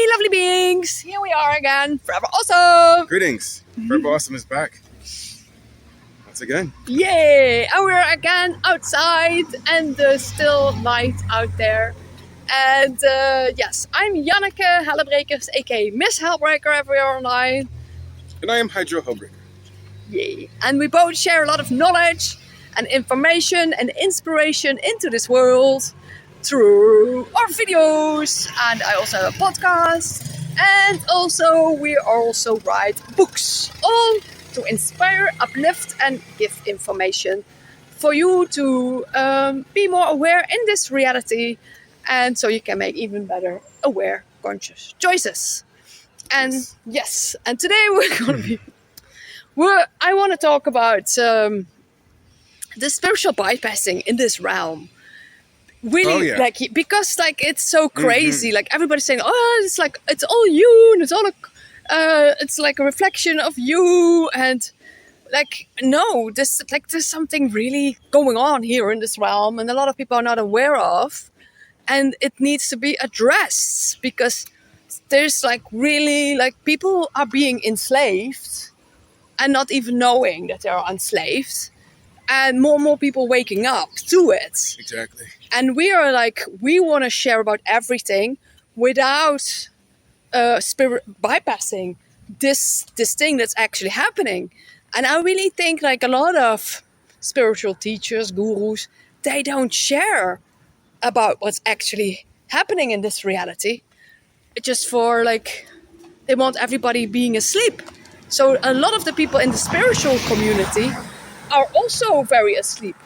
lovely beings! Here we are again, Forever Awesome! Greetings! Forever Awesome is back. Once again. Yay! And we're again outside and there's still light out there. And yes, I'm Janneke Hellebrekers, aka Miss Hellbreaker everywhere online. And I am Hydro Hellbreaker. Yay! And we both share a lot of knowledge and information and inspiration into this world through our videos. And I also have a podcast. And also we also write books, all to inspire, uplift and give information for you to be more aware in this reality, and so you can make even better aware, conscious choices. And yes, and today we're going to be I want to talk about the spiritual bypassing in this realm. Really, because it's so crazy. Like everybody's saying, oh, it's all you, and it's all it's like a reflection of you, and no, there's something really going on here in this realm, and a lot of people are not aware of, and it needs to be addressed because there's really people are being enslaved and not even knowing that they are enslaved, and more people waking up to it. Exactly. And we are we want to share about everything without spirit bypassing this thing that's actually happening. And I really think a lot of spiritual teachers, gurus, they don't share about what's actually happening in this reality. Just for they want everybody being asleep. So a lot of the people in the spiritual community are also very asleep.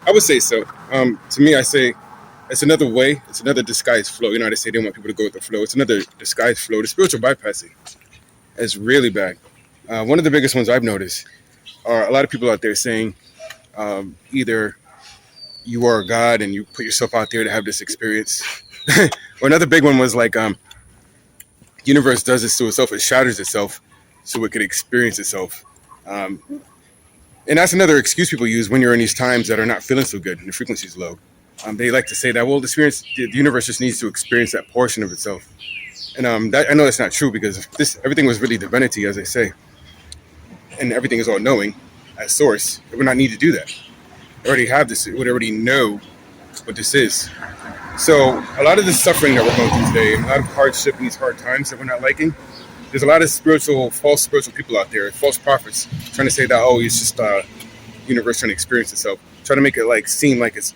I would say so. To me, I say it's another way. It's another disguised flow. You know how they say they want people to go with the flow. It's another disguised flow. The spiritual bypassing is really bad. One of the biggest ones I've noticed are a lot of people out there saying either you are a god and you put yourself out there to have this experience. Or another big one was universe does this to itself. It shatters itself so it could experience itself. And that's another excuse people use when you're in these times that are not feeling so good and the frequency is low. They like to say that, well, the universe just needs to experience that portion of itself. And I know that's not true, because if everything was really divinity, as they say, and everything is all knowing at source, it would not need to do that. It already have this, it would already know what this is. So a lot of the suffering that we're going through today, and a lot of hardship in these hard times that we're not liking, there's a lot of false spiritual people out there, false prophets, trying to say that, oh, it's just universe trying to experience itself, trying to make it seem like it's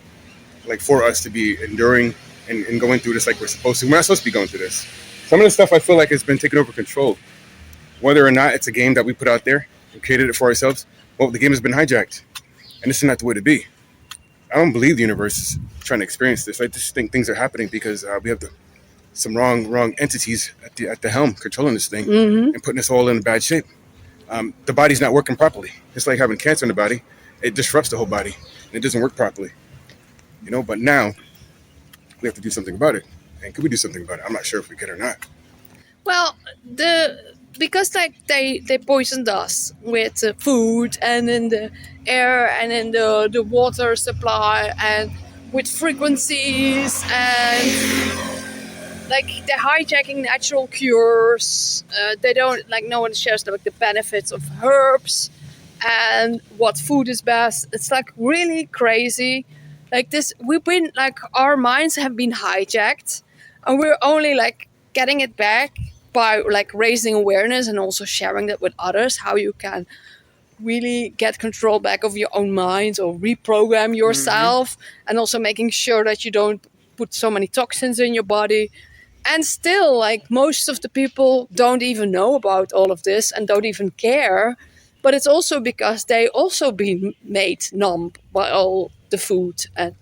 for us to be enduring and going through this like we're supposed to. We're not supposed to be going through this. Some of the stuff I feel like has been taken over control. Whether or not it's a game that we put out there and created it for ourselves, well, the game has been hijacked. And this is not the way to be. I don't believe the universe is trying to experience this. I just think things are happening because we have some wrong entities at the helm controlling this thing and putting us all in a bad shape. The body's not working properly. It's like having cancer in the body. It disrupts the whole body and it doesn't work properly. But now we have to do something about it. And could we do something about it? I'm not sure if we can or not. Well, because they poisoned us with food and in the air and in the water supply and with frequencies, and they're hijacking natural cures. They don't no one shares the benefits of herbs and what food is best. It's really crazy. We've been our minds have been hijacked, and we're only getting it back by raising awareness and also sharing that with others, how you can really get control back of your own mind or reprogram yourself, and also making sure that you don't put so many toxins in your body. And still most of the people don't even know about all of this and don't even care. But it's also because they also been made numb by all the food, and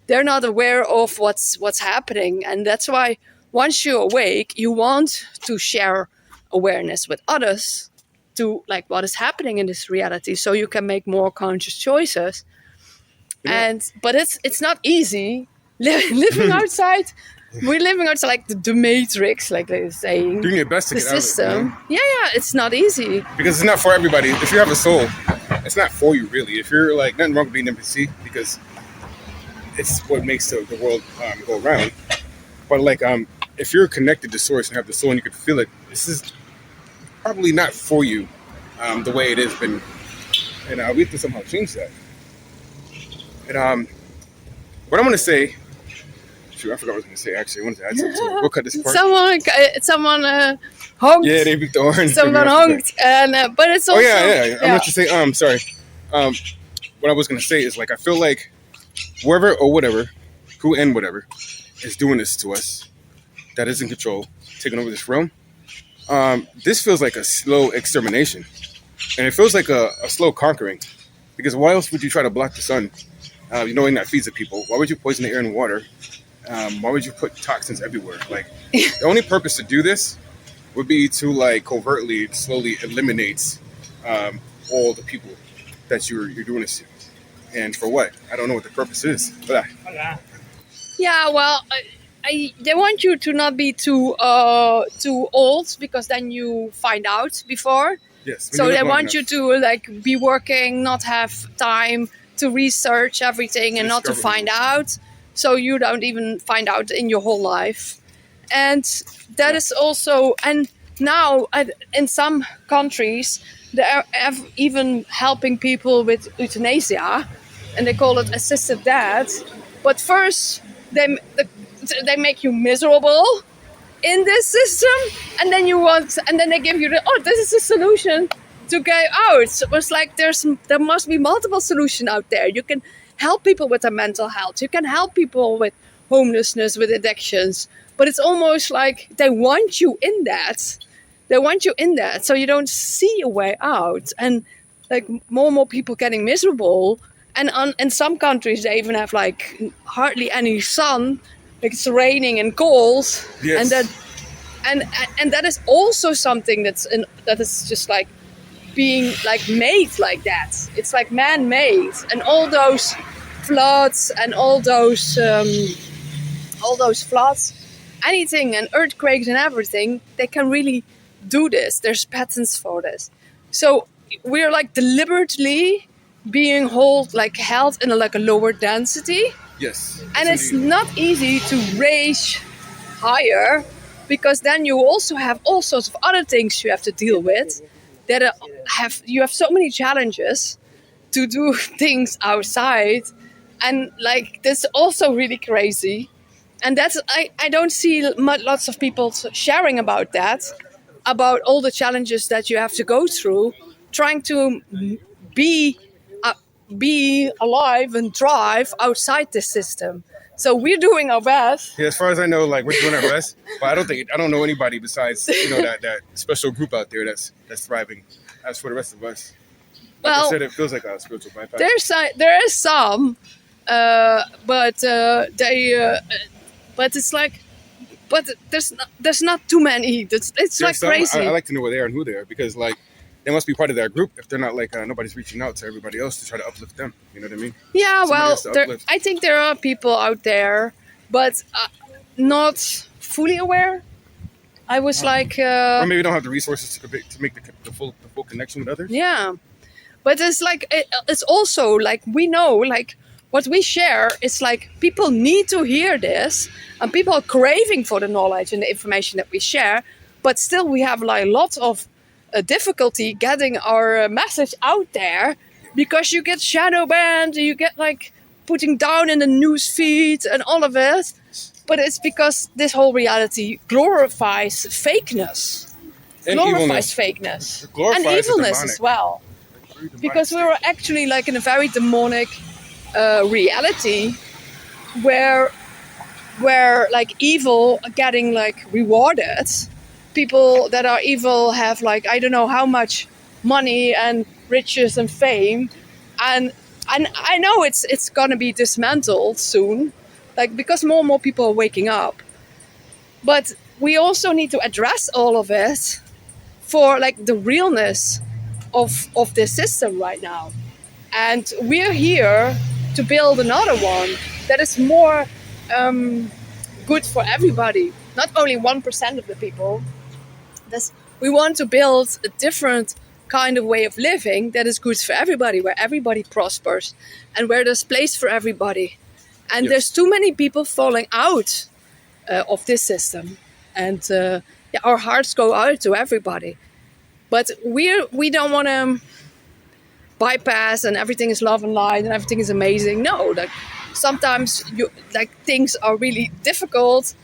they're not aware of what's happening. And that's why once you're awake, you want to share awareness with others to what is happening in this reality, so you can make more conscious choices. Yeah. But it's not easy living outside. We're living outside the matrix, like they're saying. Doing your best to get system. out of it. Yeah, it's not easy. Because it's not for everybody. If you have a soul, it's not for you, really. If you're nothing wrong with being an NPC, because it's what makes the world go around. But if you're connected to source and have the soul and you can feel it, this is probably not for you the way it has been. And we have to somehow change that. And what I'm going to say, shoot, I forgot what I was going to say actually. I wanted to add something to it. We'll cut this part. Someone honked. Yeah, they beat the horn. Someone honked. And, but it's also... Oh, yeah. I meant to say, sorry. What I was going to say is, like, I feel like whoever or whatever, who and whatever, is doing this to us, that is in control, taking over this realm, this feels like a slow extermination. And it feels like a slow conquering. Because why else would you try to block the sun, knowing that feeds the people? Why would you poison the air and water? Why would you put toxins everywhere? Like, the only purpose to do this would be to, like, covertly, slowly eliminate all the people that you're doing this to. And for what? I don't know what the purpose is. But yeah, well, they want you to not be too old, because then you find out before. yes. So they want you to, like, be working, not have time to research everything and not to Discover. find out. So you don't even find out in your whole life. And that is also, and now in some countries, they are even helping people with euthanasia, and they call it assisted death. But first, they make you miserable in this system, and then they give you this is the solution to get out. So it's like there must be multiple solutions out there. You can help people with their mental health. You can help people with homelessness, with addictions. But it's almost like they want you in that. They want you in that, so you don't see a way out. And like more and more people getting miserable. And in some countries, they even have like hardly any sun. Like it's raining and cold. Yes. And that is also something that is just like being like made like that. It's like man-made, and all those floods and all those floods, anything, and earthquakes and everything, they can really do this. There's patents for this. So we're like deliberately being held in a lower density. Yes. And it's not easy to raise higher, because then you also have all sorts of other things you have to deal with. You have so many challenges to do things outside, and like that's also really crazy. And that's I don't see lots of people sharing about that, about all the challenges that you have to go through trying to be alive and thrive outside this system. So we're doing our best. Yeah, as far as I know, like we're doing our best, but I don't know anybody besides that special group out there that's thriving. As for the rest of us, like I said, it feels like a spiritual bypass. There is some, but it's like, but there's not too many. It's like some, crazy. I like to know where they are and who they are, because like they must be part of that group if they're not like nobody's reaching out to everybody else to try to uplift them. You know what I mean? Yeah, Somebody well, I think there are people out there, but not fully aware. I was like, or maybe don't have the resources to make the full connection with others. yeah, but it's like it's also like we know like what we share is like people need to hear this, and people are craving for the knowledge and the information that we share, but still we have like lots of difficulty getting our message out there, because you get shadow banned, you get like putting down in the news feed and all of it. But it's because this whole reality glorifies fakeness, And fakeness, and evilness as well. Because we were actually like in a very demonic reality where like evil are getting like rewarded. People that are evil have like I don't know how much money and riches and fame, and I know it's gonna be dismantled soon, like because more and more people are waking up. But we also need to address all of it for like the realness of this system right now. And we're here to build another one that is more good for everybody, not only 1% of the people. We want to build a different kind of way of living that is good for everybody, where everybody prospers and where there's place for everybody. And Yes. there's too many people falling out of this system. and yeah, our hearts go out to everybody. But we don't want to bypass and everything is love and light and everything is amazing. No, like sometimes you like things are really difficult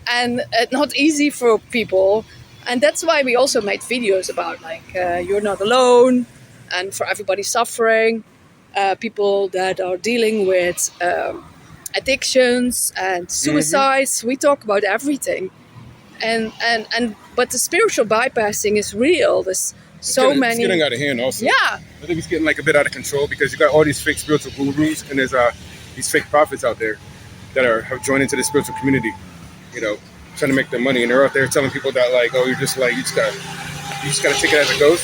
and not easy for people, and that's why we also made videos about like you're not alone, and for everybody suffering, people that are dealing with addictions and Hmm. suicides. We talk about everything, and but the spiritual bypassing is real. There's so It's getting many. out of hand. Also, Yeah, I think it's getting like a bit out of control because you got all these fake spiritual gurus and there's these fake prophets out there that are have joined into the spiritual community. You know, trying to make their money, and they're out there telling people that like, oh, you're just like you just gotta take it as it goes.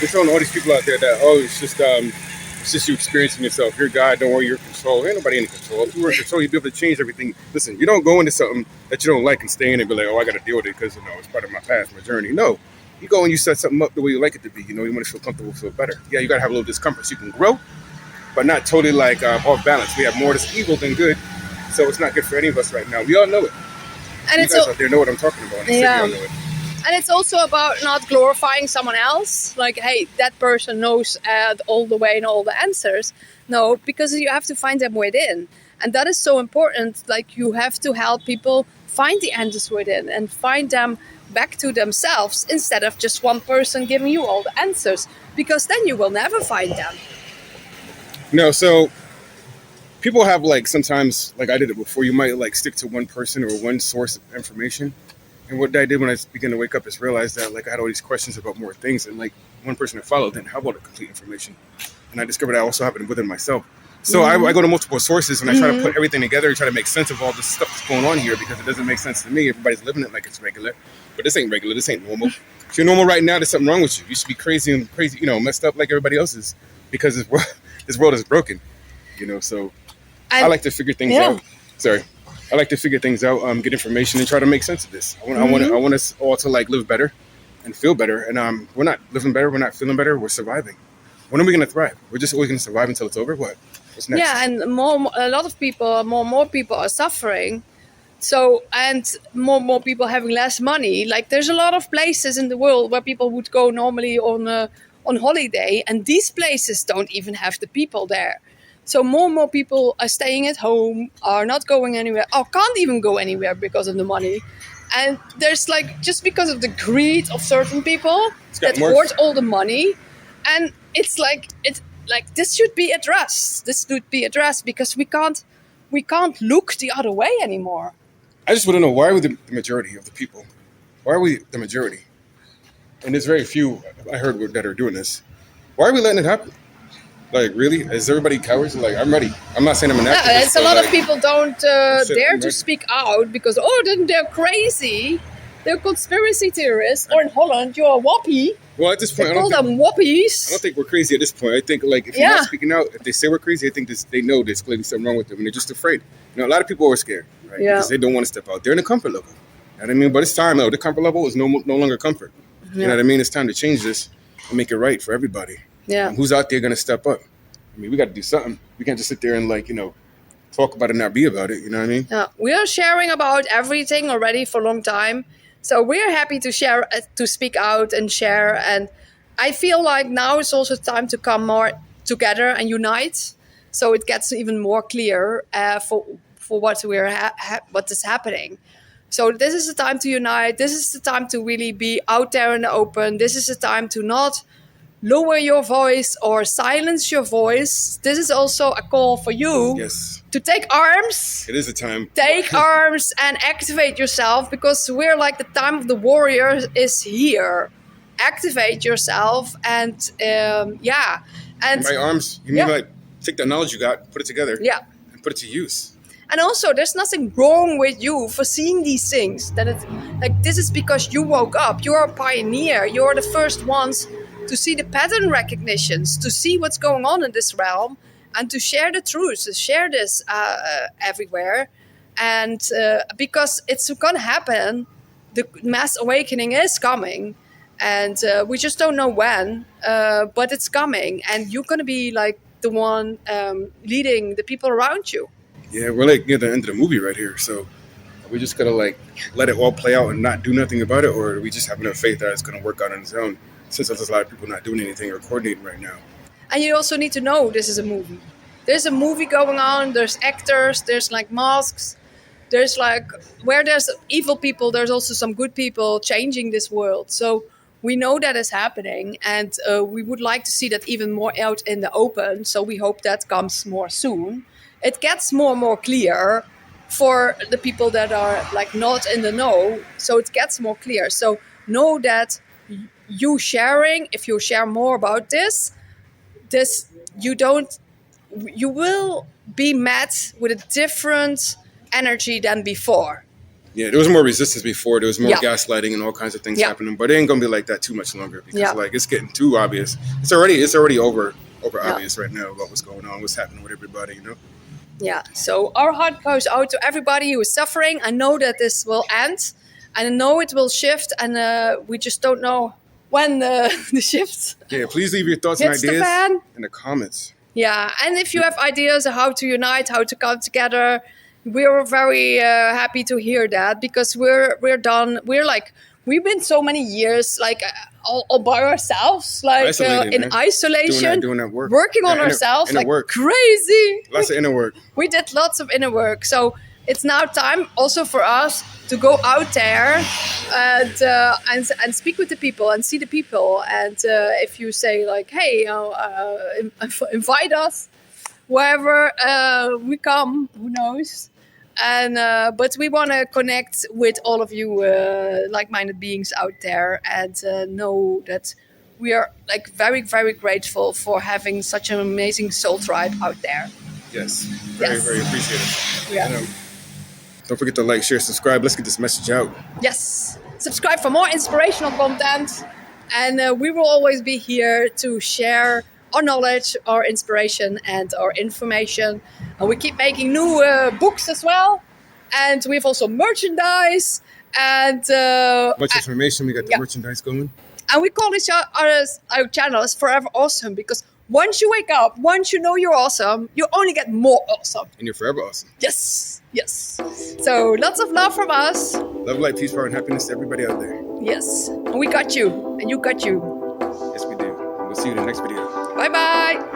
They're telling all these people out there that oh, it's just you experiencing yourself. You're God. Don't worry, you're in control. Ain't nobody in control. If you were in control, you'd be able to change everything. Listen, you don't go into something that you don't like and stay in it and be like, oh, I got to deal with it because it's part of my past, my journey. No, you go and you set something up the way you like it to be. You know, you want to feel comfortable, feel better. Yeah, you got to have a little discomfort so you can grow, but not totally like off balance. We have more that's evil than good, so it's not good for any of us right now. We all know it. and You it's guys out there know what I'm talking about. And I said we yeah, all know it. and it's also about not glorifying someone else. Like, hey, that person knows all the way and all the answers. No, because you have to find them within, and that is so important. Like, you have to help people find the answers within and find them back to themselves instead of just one person giving you all the answers. Because then you will never find them. No, so people have like sometimes like I did it before. You might like stick to one person or one source of information. And what I did when I began to wake up is realize that like I had all these questions about more things, and like one person to follow didn't have all the complete information. And I discovered that also happened within myself. So I go to multiple sources and I try to put everything together and try to make sense of all this stuff that's going on here because it doesn't make sense to me. Everybody's living it like it's regular, but this ain't regular. This ain't normal. If you're normal right now, there's something wrong with you. You should be crazy and crazy, messed up like everybody else is because this world is broken. So I And like to figure things yeah, out. Sorry. I like to figure things out, get information, and try to make sense of this. I want us all to like live better and feel better. And we're not living better. We're not feeling better. We're surviving. When are we going to thrive? We're just always going to survive until it's over. What? What's yeah, next? and a lot of people, more people are suffering. So, and more people having less money. Like, there's a lot of places in the world where people would go normally on holiday, and these places don't even have the people there. So more people are staying at home, are not going anywhere, or can't even go anywhere because of the money. And there's like, just because of the greed of certain people It's that gotten hoard worse. all the money, and it's like this should be addressed. This should be addressed because we can't look the other way anymore. I just want to know why are we the majority of the people? Why are we the majority? And there's very few I heard that are doing this. Why are we letting it happen? Like, really? Is everybody cowards? Like, I'm ready. I'm not saying I'm an Yeah, activist, it's a but lot of like, people don't I said dare I'm to ready. speak out because then they're crazy. They're conspiracy theorists. Or in Holland, you're a whoppy. Well, at this They point, call them I don't whoppies. think we're crazy at this point. I think like if you're not Yeah, speaking out, if they say we're crazy, I think they know there's clearly something wrong with them, and they're just afraid. A lot of people are scared, right? yeah, Because they don't want to step out. They're in a comfort level. You know what I mean? But it's time though. The comfort level is no longer comfort. You know yeah, what I mean? It's time to change this and make it right for everybody. yeah. Who's out there going to step up? I mean, we got to do something. We can't just sit there and like talk about it and not be about it. You know what I mean? Yeah, we are sharing about everything already for a long time. So we're happy to share, to speak out and share. And I feel like now it's also time to come more together and unite. So it gets even more clear for what is happening. So this is the time to unite. This is the time to really be out there in the open. This is the time to not lower your voice or silence your voice. This is also a call for you Yes, to take arms, it is a time. take arms and activate yourself, because we're like, the time of the warrior is here. Activate yourself and yeah, And and by arms, you mean yeah, like take the knowledge you got, put it together, yeah. and put it to use. And also, there's nothing wrong with you for seeing these things. That it's like, this is because you woke up. You're a pioneer. You're the first ones to see the pattern recognitions, to see what's going on in this realm, and to share the truth, to share this everywhere. And because it's gonna happen, the mass awakening is coming, and we just don't know when, but it's coming, and you're gonna be like the one leading the people around you. Yeah, we're like near the end of the movie right here. So We just gotta like let it all play out and not do nothing about it, or we just have enough faith that it's gonna work out on its own. Since there's a lot of people not doing anything or coordinating right now. And you also need to know this is a movie. There's a movie going on. There's actors. There's like masks. There's like where there's evil people. There's also some good people changing this world. So we know that is happening, and we would like to see that even more out in the open. So we hope that comes more soon. It gets more and more clear for the people that are like not in the know. So it gets more clear. So know that you sharing, if you share more about this you don't, you will be met with a different energy than before. Yeah, there was more resistance before. There was more Yeah. gaslighting and all kinds of things Yeah. happening, but it ain't gonna be like that too much longer because Yeah. like it's getting too obvious. It's already over Yeah. obvious right now about what's going on, what's happening with everybody. You know. Yeah. So our heart goes out to everybody who is suffering. I know that this will end. I know it will shift, and we just don't know when the shift. Yeah, please leave your thoughts and Hits the ideas fan. in the comments. Yeah, and if you have ideas on how to unite, how to come together, we're very happy to hear that, because we're done. We've been so many years like all by ourselves, like Isolated, in man. isolation, Doing that work, working on That ourselves inner like work. crazy. Lots of inner work. We did lots of inner work, so it's now time also for us to go out there and speak with the people and see the people. And if you say like, hey, invite us wherever we come, who knows? And but we want to connect with all of you like-minded beings out there, and know that we are like very, very grateful for having such an amazing soul tribe out there. Yes, very, Yes. very appreciative. Yeah. And, don't forget to like, share, subscribe. Let's get this message out. Yes. Subscribe for more inspirational content. And we will always be here to share our knowledge, our inspiration, and our information. And we keep making new books as well. And we have also merchandise. And Much information. We got the yeah. merchandise going. and we call this our channel is Forever Awesome, because once you wake up, once you know you're awesome, you only get more awesome. And you're forever awesome. Yes. Yes. So lots of love from us. Love, light, peace, power, and happiness to everybody out there. Yes. And we got you. And you got you. Yes, we do. And we'll see you in the next video. Bye bye.